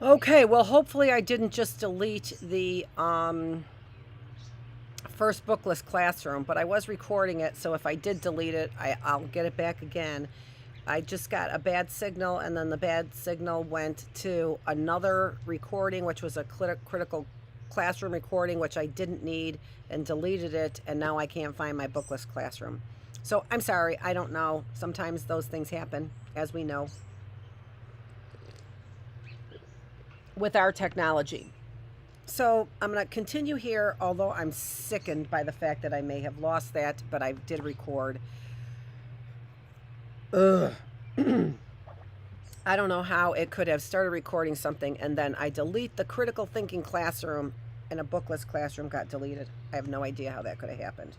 Okay, well, hopefully I didn't just delete the first Bookless Classroom, but I was recording it, so if I did delete it, I'll get it back again. I just got a bad signal, and then the bad signal went to another recording, which was a critical classroom recording, which I didn't need, and deleted it, and now I can't find my Bookless Classroom. So I'm sorry, I don't know. Sometimes those things happen, as we know, with our technology. So I'm going to continue here, although I'm sickened by the fact that I may have lost that, but I did record. Ugh. I don't know how it could have started recording something and then I delete the critical thinking classroom and a bookless classroom got deleted. I have no idea how that could have happened.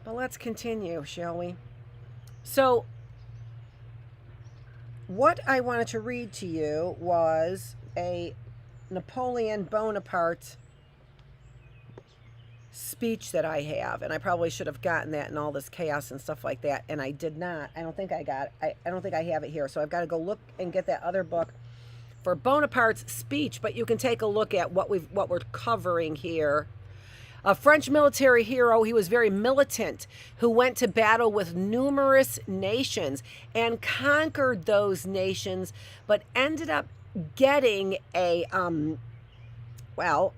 But let's continue, shall we? So, what I wanted to read to you was a Napoleon Bonaparte speech that I have, and I probably should have gotten that in all this chaos and stuff like that, and I did not. I don't think I got it. I don't think I have it here, so I've got to go look and get that other book for Bonaparte's speech. But you can take a look at what we're covering here. A French military hero, he was very militant, who went to battle with numerous nations and conquered those nations, but ended up getting well,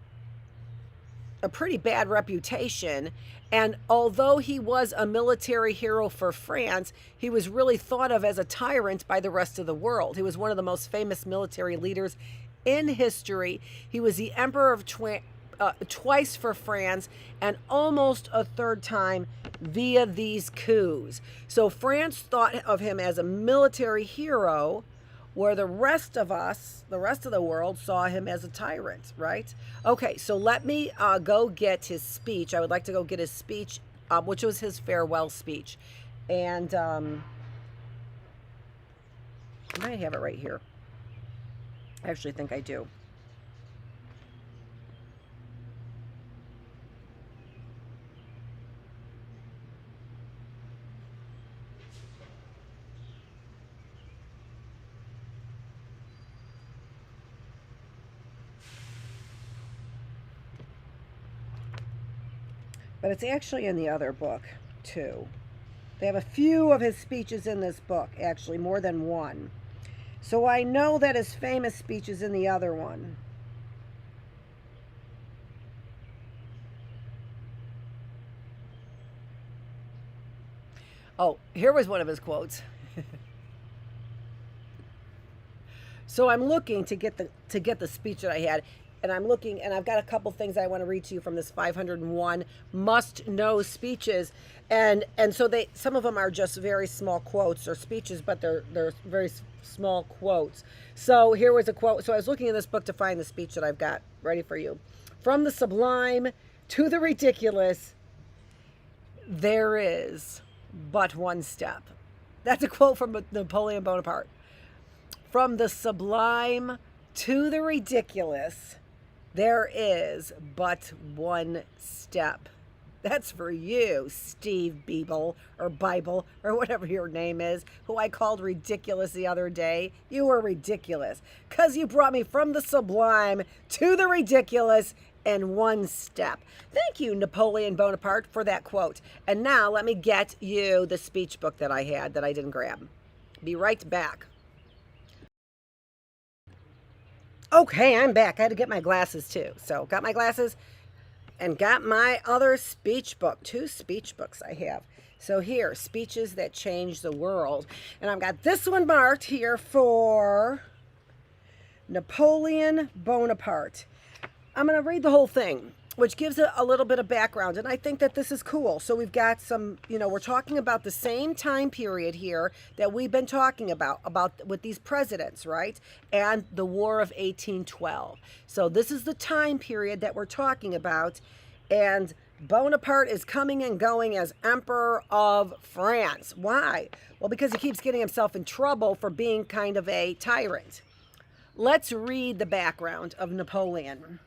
a pretty bad reputation. And although he was a military hero for France, he was really thought of as a tyrant by the rest of the world. He was one of the most famous military leaders in history. He was the emperor of twice for France and almost a third time via these coups. So France thought of him as a military hero, where the rest of us, the rest of the world, saw him as a tyrant, right? Okay, so let me go get his speech. I would like to go get his speech, which was his farewell speech. And I might have it right here. I actually think I do. But it's actually in the other book, too. They have a few of his speeches in this book, actually, more than one. So I know that his famous speech is in the other one. Oh, here was one of his quotes. So I'm looking to get the speech that I had, and I'm looking, and I've got a couple things I want to read to you from this 501 must know speeches, and so some of them are just very small quotes or speeches, but they're very small quotes. So here was a quote. So I was looking in this book to find the speech that I've got ready for you. From the sublime to the ridiculous, there is but one step. That's a quote from Napoleon Bonaparte. From the sublime to the ridiculous, there is but one step. That's for you, Steve Bible or whatever your name is, who I called ridiculous the other day. You were ridiculous because you brought me from the sublime to the ridiculous in one step. Thank you, Napoleon Bonaparte, for that quote. And now let me get you the speech book that I had that I didn't grab. Be right back. Okay, I'm back. I had to get my glasses too. So, got my glasses and got my other speech book. Two speech books I have. So, here, speeches that change the world. And I've got this one marked here for Napoleon Bonaparte. I'm going to read the whole thing, which gives a little bit of background, and I think that this is cool. So we've got some, we're talking about the same time period here that we've been talking about with these presidents, right? And the War of 1812. So this is the time period that we're talking about, and Bonaparte is coming and going as Emperor of France. Why? Well, because he keeps getting himself in trouble for being kind of a tyrant. Let's read the background of Napoleon.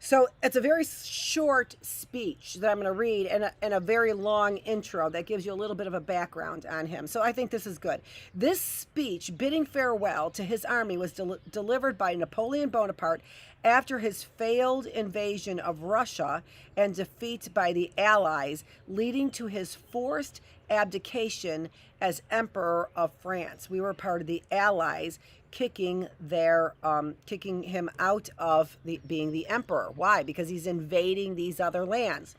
So it's a very short speech that I'm going to read, and a very long intro that gives you a little bit of a background on him. So I think this is good. This speech, bidding farewell to his army, was delivered by Napoleon Bonaparte after his failed invasion of Russia and defeat by the Allies, leading to his forced abdication as Emperor of France. We were part of the Allies, kicking him out of being the emperor. Why? Because he's invading these other lands.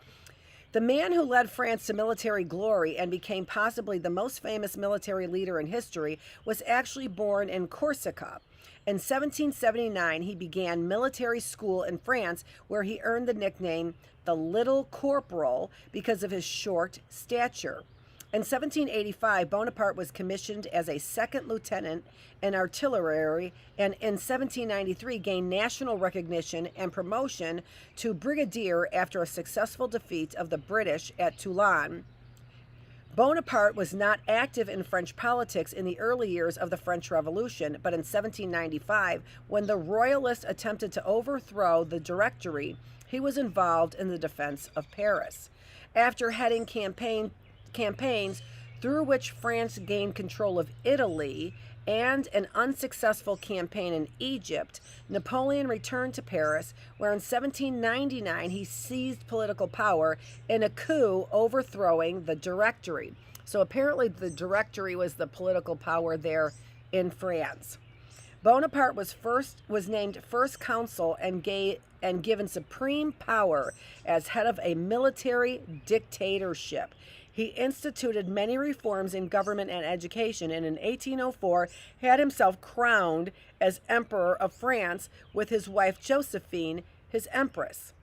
The man who led France to military glory and became possibly the most famous military leader in history was actually born in Corsica. In 1779, he began military school in France, where he earned the nickname the Little Corporal because of his short stature. In 1785, Bonaparte was commissioned as a second lieutenant in artillery, and in 1793 gained national recognition and promotion to brigadier after a successful defeat of the British at Toulon. Bonaparte was not active in French politics in the early years of the French Revolution, but in 1795, when the Royalists attempted to overthrow the Directory, he was involved in the defense of Paris. After heading campaigns through which France gained control of Italy and an unsuccessful campaign in Egypt, Napoleon returned to Paris, where in 1799 he seized political power in a coup overthrowing the Directory. So apparently the Directory was the political power there in France. Bonaparte was named first consul and given supreme power as head of a military dictatorship. He instituted many reforms in government and education, and in 1804 had himself crowned as Emperor of France with his wife Josephine, his Empress.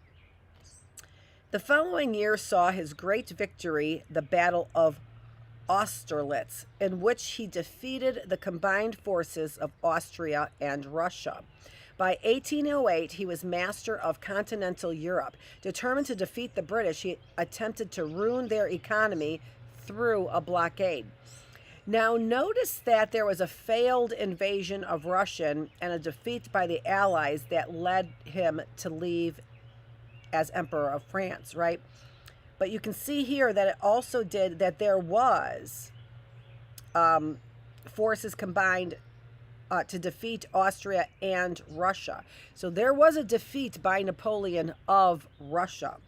The following year saw his great victory, the Battle of Austerlitz, in which he defeated the combined forces of Austria and Russia. By 1808, he was master of continental Europe. Determined to defeat the British, he attempted to ruin their economy through a blockade. Now, notice that there was a failed invasion of Russia and a defeat by the Allies that led him to leave as Emperor of France, right? But you can see here that it also did that there was forces combined to defeat Austria and Russia. So there was a defeat by Napoleon of Russia.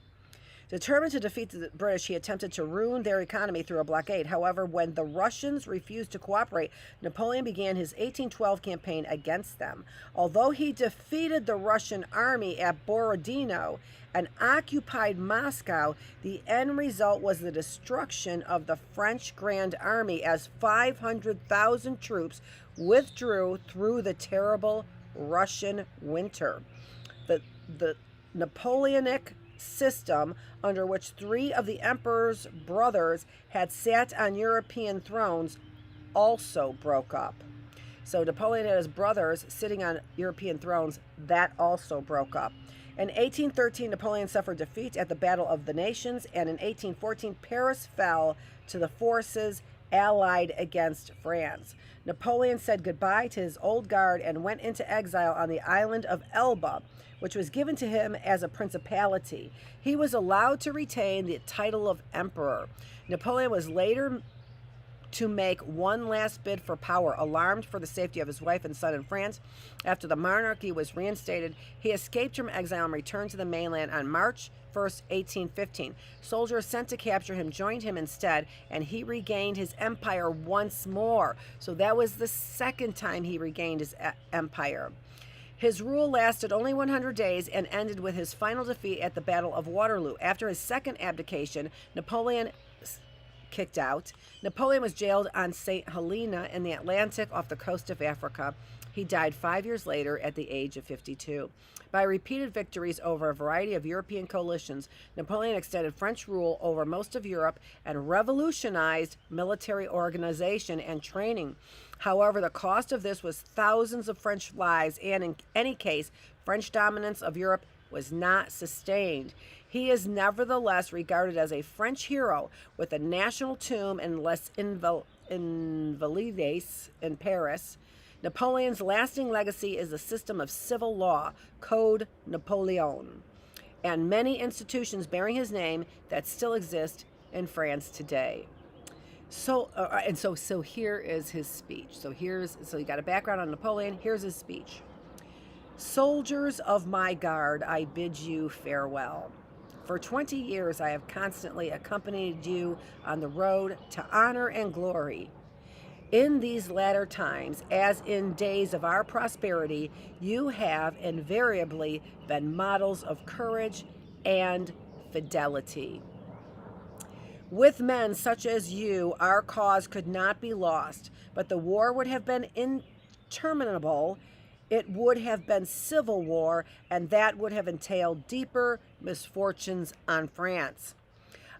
Determined to defeat the British, he attempted to ruin their economy through a blockade. However, when the Russians refused to cooperate, Napoleon began his 1812 campaign against them. Although he defeated the Russian army at Borodino and occupied Moscow, the end result was the destruction of the French Grand Army as 500,000 troops withdrew through the terrible Russian winter. The Napoleonic system, under which three of the emperor's brothers had sat on European thrones, also broke up. So Napoleon had his brothers sitting on European thrones. That also broke up. In 1813, Napoleon suffered defeat at the Battle of the Nations, and in 1814, Paris fell to the forces allied against France. Napoleon said goodbye to his old guard and went into exile on the island of Elba, which was given to him as a principality. He was allowed to retain the title of emperor. Napoleon was later to make one last bid for power. Alarmed for the safety of his wife and son in France, after the monarchy was reinstated, he escaped from exile and returned to the mainland on March 1st, 1815. Soldiers sent to capture him joined him instead, and he regained his empire once more. So that was the second time he regained his empire. His rule lasted only 100 days and ended with his final defeat at the Battle of Waterloo. After his second abdication, Napoleon was jailed on St. Helena in the Atlantic off the coast of Africa. He died 5 years later at the age of 52. By repeated victories over a variety of European coalitions, Napoleon extended French rule over most of Europe and revolutionized military organization and training. However, the cost of this was thousands of French lives, and in any case, French dominance of Europe was not sustained. He is nevertheless regarded as a French hero with a national tomb in Les Invalides in Paris. Napoleon's lasting legacy is a system of civil law, Code Napoleon. and many institutions bearing his name that still exist in France today. So here is his speech. So you got a background on Napoleon. Here's his speech. Soldiers of my guard, I bid you farewell. For 20 years, I have constantly accompanied you on the road to honor and glory. In these latter times, as in days of our prosperity, you have invariably been models of courage and fidelity. With men such as you, our cause could not be lost, but the war would have been interminable. It would have been civil war, and that would have entailed deeper misfortunes on France.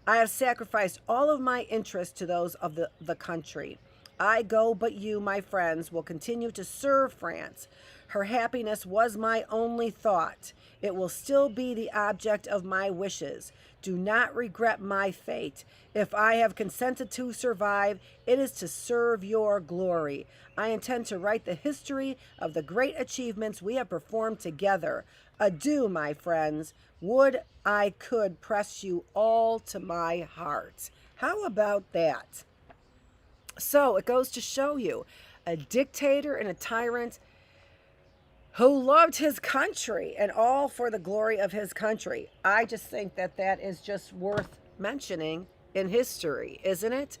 I have sacrificed all of my interests to those of the country. I go, but you, my friends, will continue to serve France. Her happiness was my only thought. It will still be the object of my wishes. Do not regret my fate. If I have consented to survive, it is to serve your glory. I intend to write the history of the great achievements we have performed together. Adieu, my friends. Would I could press you all to my heart. How about that? So it goes to show you a dictator and a tyrant who loved his country and all for the glory of his country. I just think that is just worth mentioning in history, isn't it?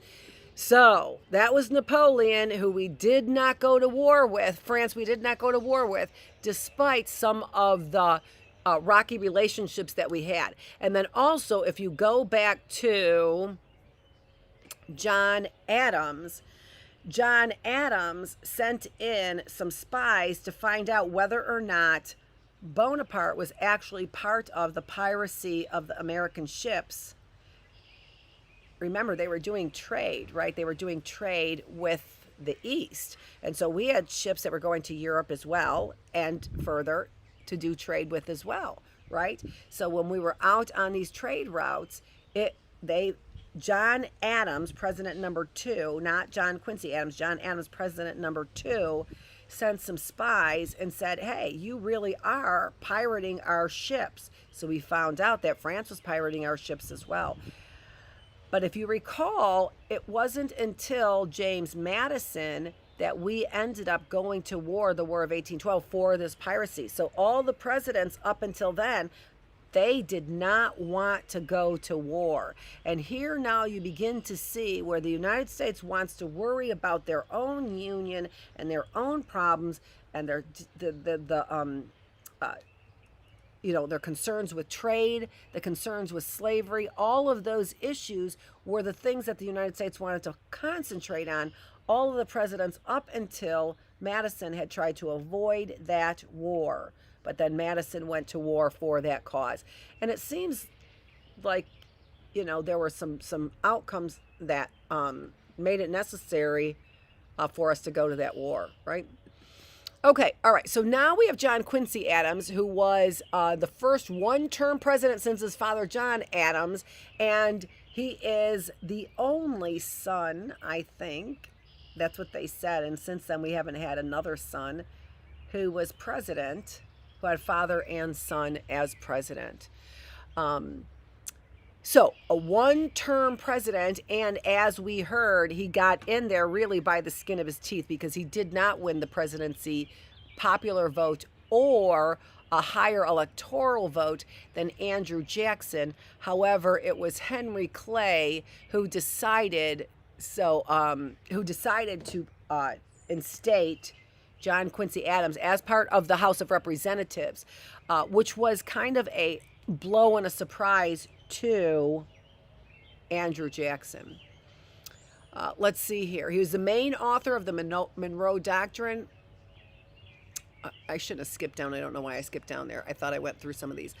So that was Napoleon, who we did not go to war with. France, we did not go to war with, despite some of the rocky relationships that we had. And then also, if you go back to John Adams sent in some spies to find out whether or not Bonaparte was actually part of the piracy of the American ships. Remember, they were doing trade, right? They were doing trade with the East. And so we had ships that were going to Europe as well and further to do trade with as well, right? So when we were out on these trade routes, John Adams, president number 2, not John Quincy Adams, John Adams, president number 2, sent some spies and said, hey, you really are pirating our ships. So we found out that France was pirating our ships as well. But if you recall, it wasn't until James Madison that we ended up going to war, the War of 1812, for this piracy. So all the presidents up until then, they did not want to go to war. And here now you begin to see where the United States wants to worry about their own union and their own problems and their concerns with trade, the concerns with slavery. All of those issues were the things that the United States wanted to concentrate on. All of the presidents up until Madison had tried to avoid that war. But then Madison went to war for that cause. And it seems like, there were some outcomes that made it necessary for us to go to that war, right? Okay, all right. So now we have John Quincy Adams, who was the first one-term president since his father, John Adams. And he is the only son, I think. That's what they said. And since then, we haven't had another son who was president, who had father and son as president. So a one-term president, and as we heard, he got in there really by the skin of his teeth because he did not win the presidency popular vote or a higher electoral vote than Andrew Jackson. However, it was Henry Clay who decided to instate John Quincy Adams as part of the House of Representatives, which was kind of a blow and a surprise to Andrew Jackson. Let's see here. He was the main author of the Monroe Doctrine. I shouldn't have skipped down. I don't know why I skipped down there. I thought I went through some of these.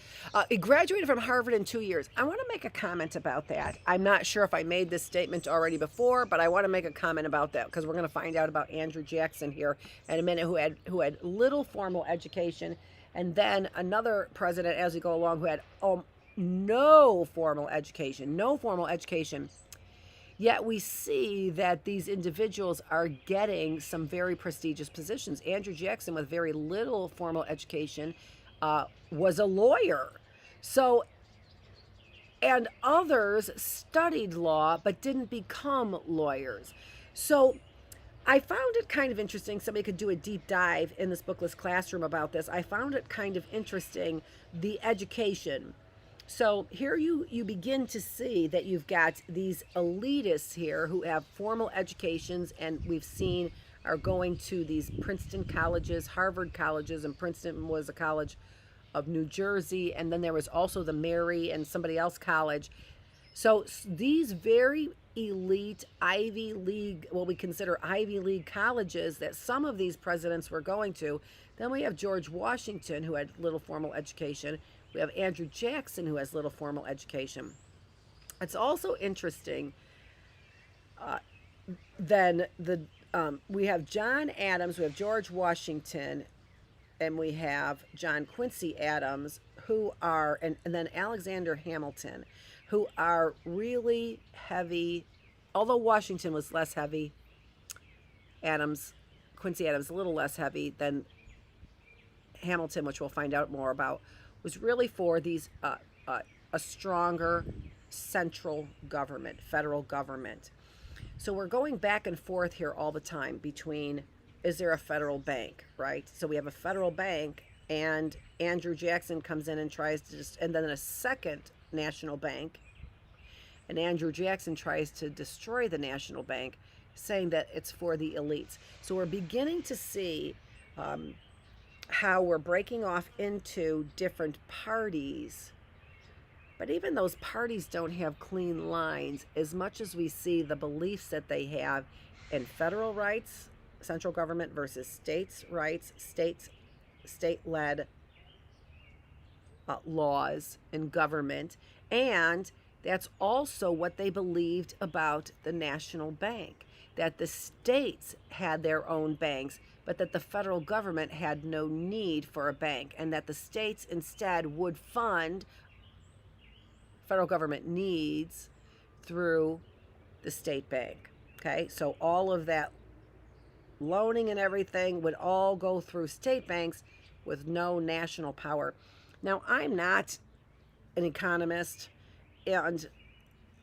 He graduated from Harvard in 2 years. I want to make a comment about that. I'm not sure if I made this statement already before, but I want to make a comment about that because we're going to find out about Andrew Jackson here in a minute, who had little formal education, and then another president as we go along who had no formal education. Yet we see that these individuals are getting some very prestigious positions. Andrew Jackson, with very little formal education, was a lawyer. So, and others studied law but didn't become lawyers. So I found it kind of interesting. Somebody could do a deep dive in this Bookless Classroom about this. I found it kind of interesting, the education. So here you begin to see that you've got these elitists here who have formal educations, and we've seen are going to these Princeton colleges, Harvard colleges, and Princeton was a college of New Jersey, and then there was also the Mary and somebody else college. So these very elite Ivy League, what we consider Ivy League colleges that some of these presidents were going to. Then we have George Washington, who had little formal education. We have Andrew Jackson, who has little formal education. It's also interesting. Then we have John Adams, we have George Washington, and we have John Quincy Adams, who are, and then Alexander Hamilton, who are really heavy. Although Washington was less heavy, Quincy Adams, a little less heavy than Hamilton, which we'll find out more about, was really for these a stronger central government, federal government. So we're going back and forth here all the time between, is there a federal bank, right? So we have a federal bank, and Andrew Jackson comes in and tries to and then a second national bank, and Andrew Jackson tries to destroy the national bank, saying that it's for the elites. So we're beginning to see how we're breaking off into different parties, but even those parties don't have clean lines as much as we see the beliefs that they have in federal rights, central government versus states' rights, state-led laws and government. And that's also what they believed about the national bank, that the states had their own banks, but that the federal government had no need for a bank, and that the states instead would fund federal government needs through the state bank. Okay, so all of that loaning and everything would all go through state banks with no national power. Now, I'm not an economist, and,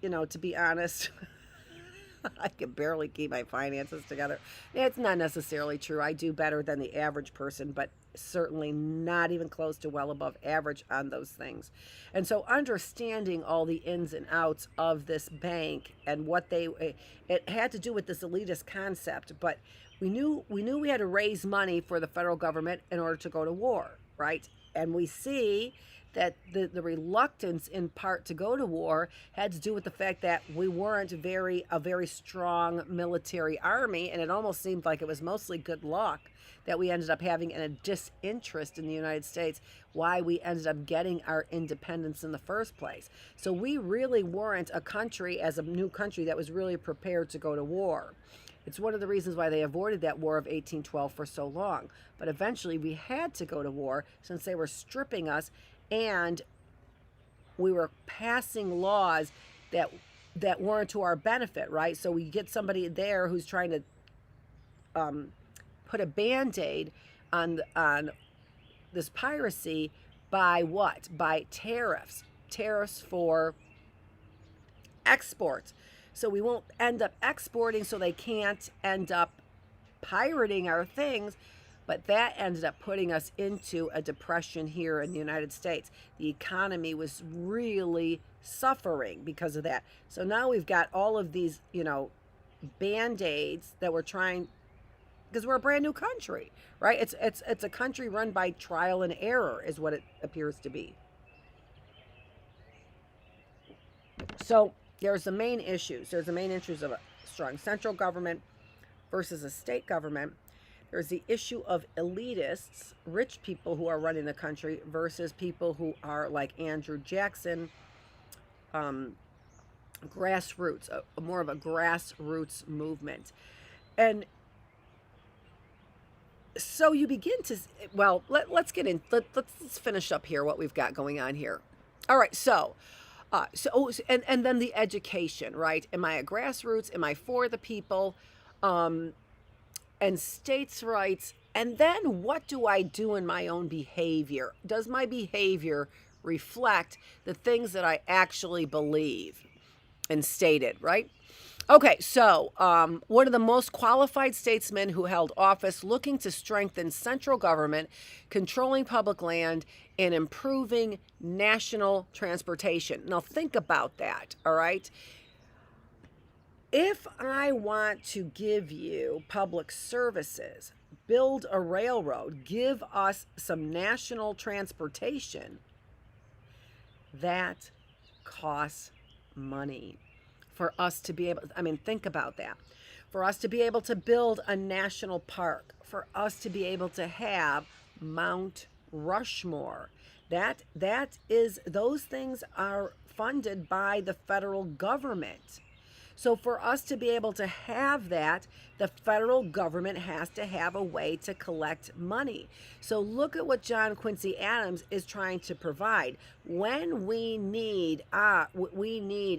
to be honest, I can barely keep my finances together. It's not necessarily true. I do better than the average person, but certainly not even close to well above average on those things. And so understanding all the ins and outs of this bank and what it had to do with this elitist concept, but we knew we had to raise money for the federal government in order to go to war, right? And we see that the reluctance in part to go to war had to do with the fact that we weren't a very strong military army, and it almost seemed like it was mostly good luck that we ended up having a disinterest in the United States, why we ended up getting our independence in the first place. So we really weren't a country, as a new country, that was really prepared to go to war. It's one of the reasons why they avoided that War of 1812 for so long. But eventually we had to go to war since they were stripping us, and we were passing laws that weren't to our benefit, right? So we get somebody there who's trying to put a Band-Aid on this piracy by what? By tariffs for exports. So we won't end up exporting, so they can't end up pirating our things. But that ended up putting us into a depression here in the United States. The economy was really suffering because of that. So now we've got all of these, Band-Aids that we're trying, because we're a brand new country, right? It's a country run by trial and error is what it appears to be. So there's the main issues. There's the main issues of a strong central government versus a state government. There's the issue of elitists, rich people who are running the country versus people who are like Andrew Jackson, grassroots, more of a grassroots movement. And so you begin to, well, let's get in, let's finish up here what we've got going on here. All right, and then the education, right? Am I a grassroots? Am I for the people? And states' rights. And then what do I do in my own behavior? Does my behavior reflect the things that I actually believe and stated, right? Okay, so one of the most qualified statesmen who held office looking to strengthen central government, controlling public land, and improving national transportation. Now, think about that, all right? If I want to give you public services, build a railroad, give us some national transportation, that costs money. For us to be able, think about that. For us to be able to build a national park, for us to be able to have Mount Rushmore, those things are funded by the federal government. So for us to be able to have that, the federal government has to have a way to collect money. So look at what John Quincy Adams is trying to provide. When we need interstates,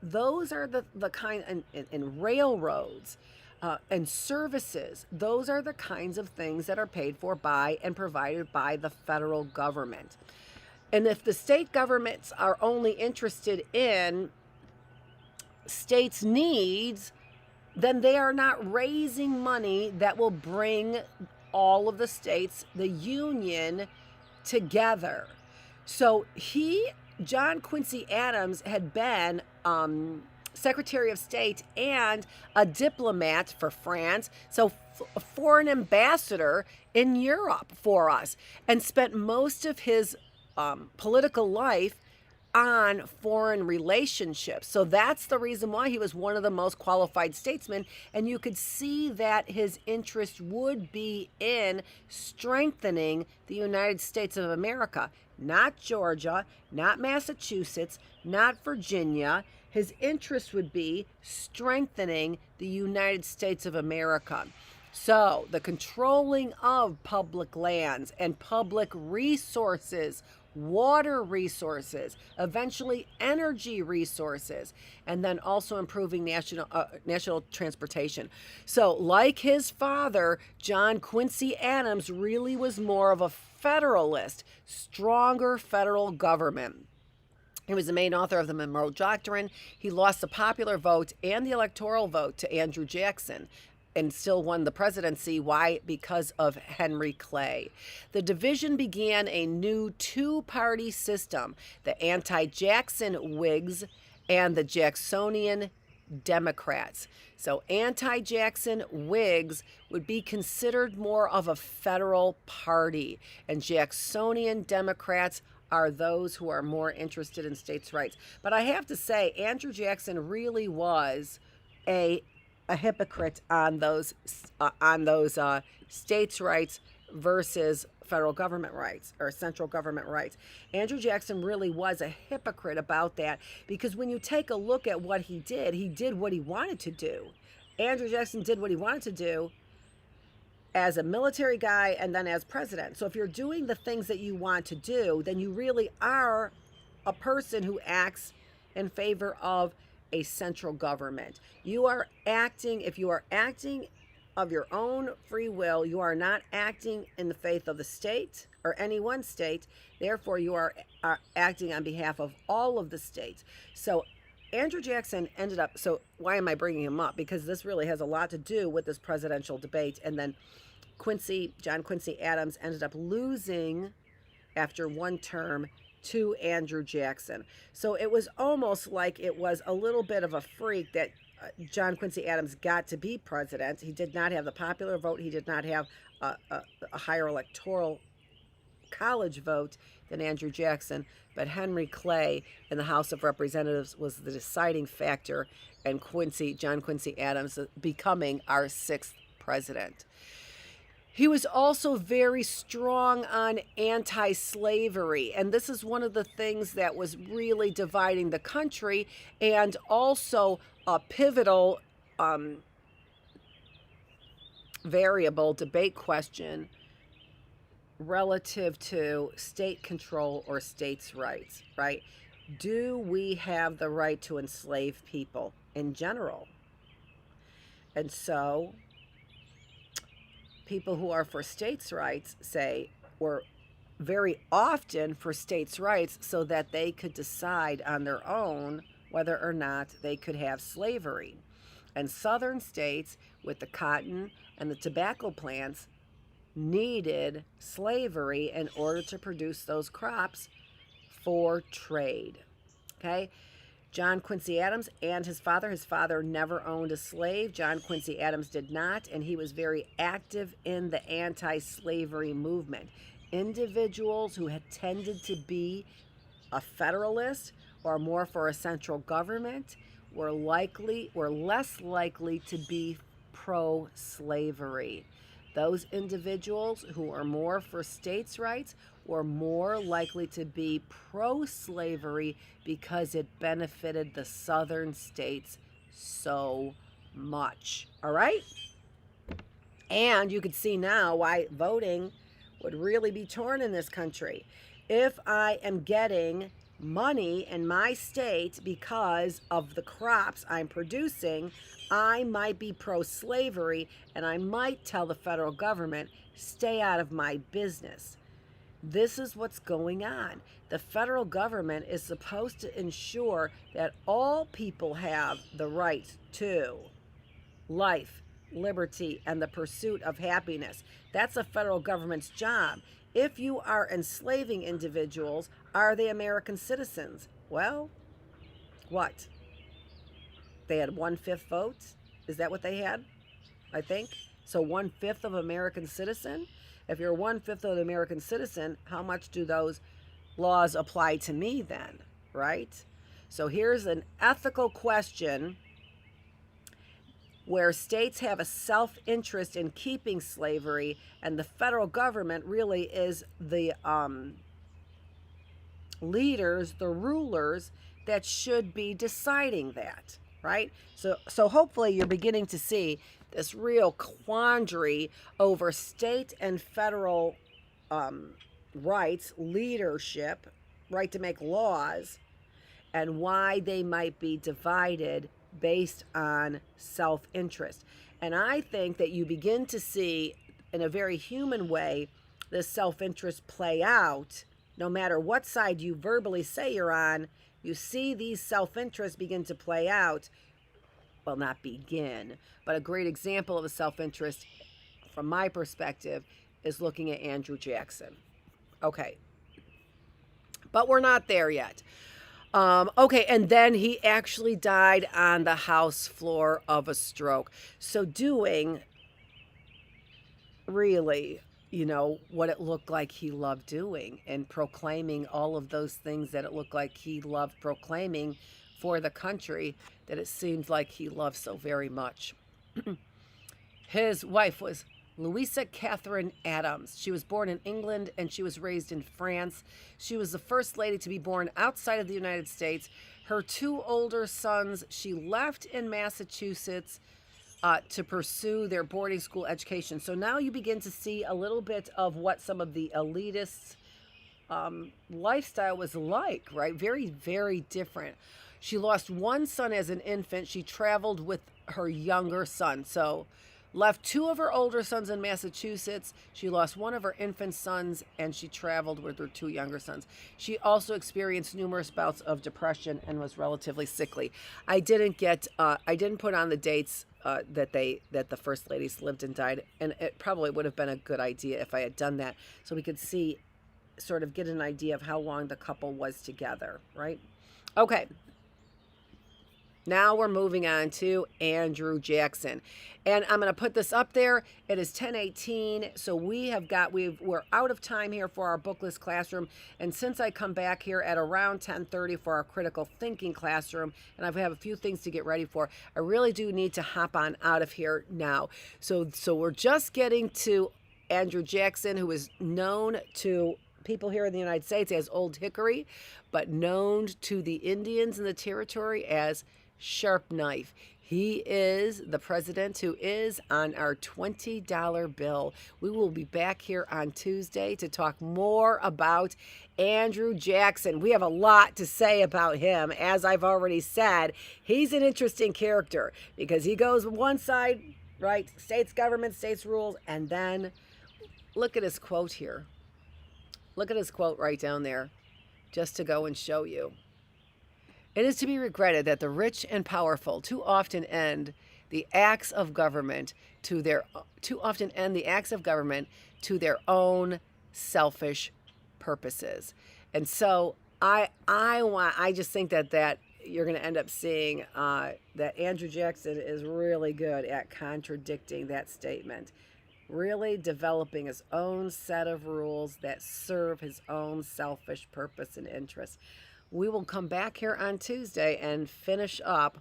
those are the kind, and railroads, and services, those are the kinds of things that are paid for by and provided by the federal government. And if the state governments are only interested in states' needs, then they are not raising money that will bring all of the states, the union, together. So John Quincy Adams, had been Secretary of State and a diplomat for France, so a foreign ambassador in Europe for us, and spent most of his political life on foreign relationships. So that's the reason why he was one of the most qualified statesmen. And you could see that his interest would be in strengthening the United States of America, not Georgia, not Massachusetts, not Virginia. His interest would be strengthening the United States of America. So the controlling of public lands and public resources, water resources, eventually energy resources, and then also improving national transportation. So like his father, John Quincy Adams really was more of a federalist, stronger federal government. He was the main author of the Monroe Doctrine. He lost the popular vote and the electoral vote to Andrew Jackson, and still won the presidency. Why? Because of Henry Clay. The division began a new two-party system, the anti-Jackson Whigs and the Jacksonian Democrats. So anti-Jackson Whigs would be considered more of a federal party, and Jacksonian Democrats are those who are more interested in states' rights. But I have to say, Andrew Jackson really was a hypocrite on those states' rights versus federal government rights or central government rights. Andrew Jackson really was a hypocrite about that, because when you take a look at what he did what he wanted to do. Andrew Jackson did what he wanted to do as a military guy and then as president. So if you're doing the things that you want to do, then you really are a person who acts in favor of a central government. You are acting, if you are acting of your own free will, you are not acting in the faith of the state or any one state. Therefore, you are acting on behalf of all of the states. So Andrew Jackson ended up, so why am I bringing him up? Because this really has a lot to do with this presidential debate. And then John Quincy Adams ended up losing after one term to Andrew Jackson. So it was almost like it was a little bit of a freak that John Quincy Adams got to be president. He did not have the popular vote. He did not have a higher electoral college vote than Andrew Jackson. But Henry Clay in the House of Representatives was the deciding factor, and John Quincy Adams becoming our 6th president. He was also very strong on anti-slavery, and this is one of the things that was really dividing the country, and also a pivotal variable debate question relative to state control or states' rights, right? Do we have the right to enslave people in general? And so people who are for states' rights say, or very often for states' rights so that they could decide on their own whether or not they could have slavery. And southern states with the cotton and the tobacco plants needed slavery in order to produce those crops for trade. Okay? John Quincy Adams and his father never owned a slave. John Quincy Adams did not, and he was very active in the anti-slavery movement. Individuals who had tended to be a federalist or more for a central government were less likely to be pro-slavery. Those individuals who were more for states' rights were more likely to be pro-slavery because it benefited the southern states so much. All right? And you could see now why voting would really be torn in this country. If I am getting money in my state because of the crops I'm producing, I might be pro-slavery, and I might tell the federal government, stay out of my business. This is what's going on. The federal government is supposed to ensure that all people have the right to life, liberty, and the pursuit of happiness. That's the federal government's job. If you are enslaving individuals, are they American citizens? Well, what? They had 1/5 votes? Is that what they had? I think. So 1/5 of American citizen? If you're 1/5 of an American citizen, how much do those laws apply to me then, right? So here's an ethical question where states have a self-interest in keeping slavery, and the federal government really is the leaders, the rulers that should be deciding that, right? So hopefully you're beginning to see this real quandary over state and federal rights, leadership, right to make laws, and why they might be divided based on self-interest. And I think that you begin to see, in a very human way, this self-interest play out. No matter what side you verbally say you're on, you see these self-interests begin to play out. Well, not begin, but a great example of a self-interest, from my perspective, is looking at Andrew Jackson. Okay. But we're not there yet. Okay, and then he actually died on the House floor of a stroke. So doing really, what it looked like he loved doing, and proclaiming all of those things that it looked like he loved proclaiming for the country that it seemed like he loved so very much. His wife was Louisa Catherine Adams. She was born in England and she was raised in France. She was the first lady to be born outside of the United States. Her 2 older sons, she left in Massachusetts to pursue their boarding school education. So now you begin to see a little bit of what some of the elitists' lifestyle was like, right? Very, very different. She lost 1 son as an infant. She traveled with her younger son. So left 2 of her older sons in Massachusetts. She lost 1 of her infant sons, and she traveled with her 2 younger sons. She also experienced numerous bouts of depression and was relatively sickly. I didn't put on the dates that the first ladies lived and died, and it probably would have been a good idea if I had done that, so we could sort of get an idea of how long the couple was together, right? Okay. Now we're moving on to Andrew Jackson. And I'm going to put this up there. It is 10:18, so we're out of time here for our Bookless Classroom. And since I come back here at around 10:30 for our Critical Thinking Classroom, and I have a few things to get ready for, I really do need to hop on out of here now. So we're just getting to Andrew Jackson, who is known to people here in the United States as Old Hickory, but known to the Indians in the territory as Sharp Knife. He is the president who is on our $20 bill. We will be back here on Tuesday to talk more about Andrew Jackson. We have a lot to say about him. As I've already said, he's an interesting character because he goes one side, right? States government, states rules, and then look at his quote here. Look at his quote right down there, just to go and show you. It is to be regretted that the rich and powerful too often end the acts of government to their own selfish purposes. And so I just think that you're going to end up seeing that Andrew Jackson is really good at contradicting that statement, really developing his own set of rules that serve his own selfish purpose and interest. We will come back here on Tuesday and finish up,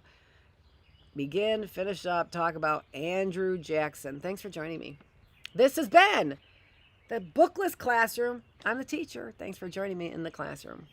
talk about Andrew Jackson. Thanks for joining me. This has been the Bookless Classroom. I'm the teacher. Thanks for joining me in the classroom.